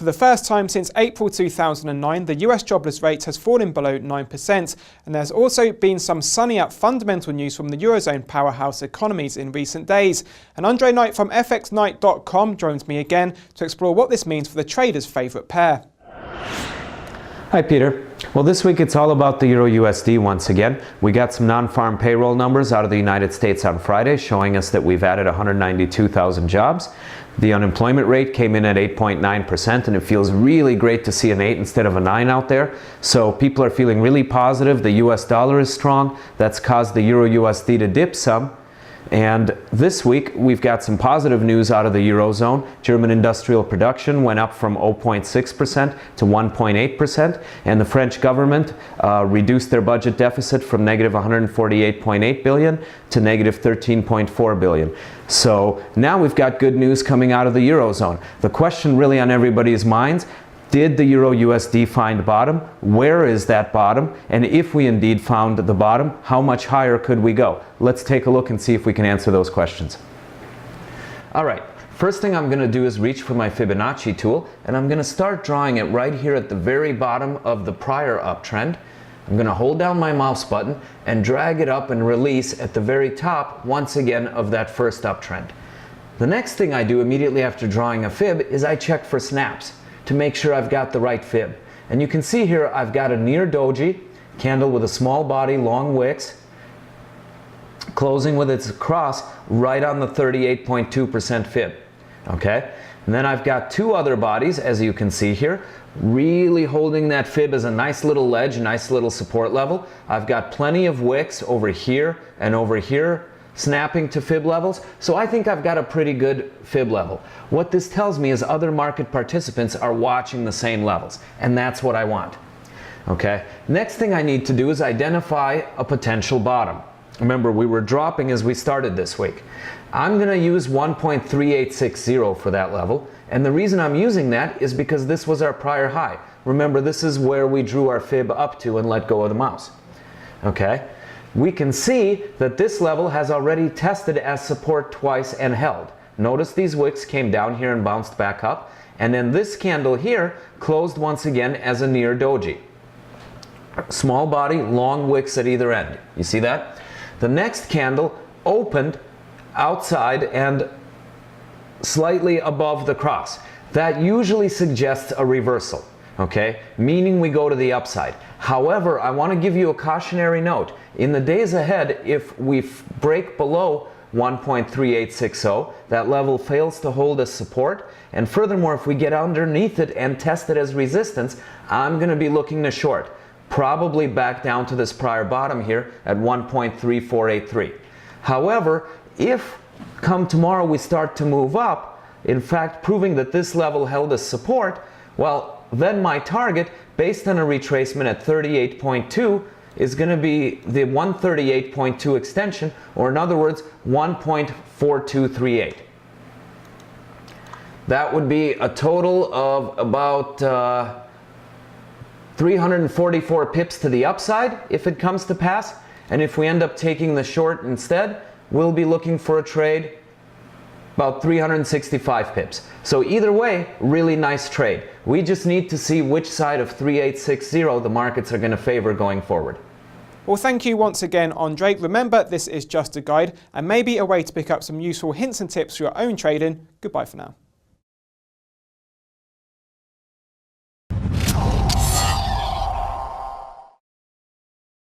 For the first time since April 2009, the US jobless rate has fallen below 9%, and there's also been some sunny-up fundamental news from the Eurozone powerhouse economies in recent days. And Andre Knight from FXKnight.com joins me again to explore what this means for the traders' favourite pair. Hi Peter. Well, this week it's all about the Euro-USD once again. We got some non-farm payroll numbers out of the United States on Friday showing us that we've added 192,000 jobs. The unemployment rate came in at 8.9%, and it feels really great to see an 8 instead of a 9 out there. So people are feeling really positive. The US dollar is strong. That's caused the Euro-USD to dip some. And this week we've got some positive news out of the Eurozone. German industrial production went up from 0.6% to 1.8%, and the French government reduced their budget deficit from negative 148.8 billion to negative 13.4 billion. So now we've got good news coming out of the Eurozone. The question really on everybody's minds: did the Euro-USD find bottom? Where is that bottom? And if we indeed found the bottom, how much higher could we go? Let's take a look and see if we can answer those questions. All right, first thing I'm going to do is reach for my Fibonacci tool, and I'm going to start drawing it right here at the very bottom of the prior uptrend. I'm going to hold down my mouse button and drag it up and release at the very top once again of that first uptrend. The next thing I do immediately after drawing a fib is I check for snaps to make sure I've got the right fib. And you can see here I've got a near doji candle with a small body, long wicks, closing with its cross right on the 38.2% fib. Okay? And then I've got two other bodies, as you can see here, really holding that fib as a nice little ledge, a nice little support level. I've got plenty of wicks over here and over here snapping to fib levels, so I think I've got a pretty good fib level. What this tells me is other market participants are watching the same levels, and that's what I want. Okay, next thing I need to do is identify a potential bottom. Remember, we were dropping as we started this week. I'm going to use 1.3860 for that level, and the reason I'm using that is because this was our prior high. Remember, this is where we drew our fib up to and let go of the mouse. Okay? We can see that this level has already tested as support twice and held. Notice these wicks came down here and bounced back up, and then this candle here closed once again as a near doji. Small body, long wicks at either end. You see that? The next candle opened outside and slightly above the cross. That usually suggests a reversal, okay? Meaning we go to the upside. However, I want to give you a cautionary note. In the days ahead, if we break below 1.3860, that level fails to hold as support, and furthermore, if we get underneath it and test it as resistance, I'm going to be looking to short, probably back down to this prior bottom here at 1.3483. However, if come tomorrow we start to move up, in fact proving that this level held as support, well, then my target, based on a retracement at 38.2, is going to be the 138.2 extension, or in other words, 1.4238. That would be a total of about 344 pips to the upside if it comes to pass, and if we end up taking the short instead, we'll be looking for a trade about 365 pips. So either way, really nice trade. We just need to see which side of 3860 the markets are going to favor going forward. Well, thank you once again, Andre. Remember, this is just a guide and maybe a way to pick up some useful hints and tips for your own trading. Goodbye for now.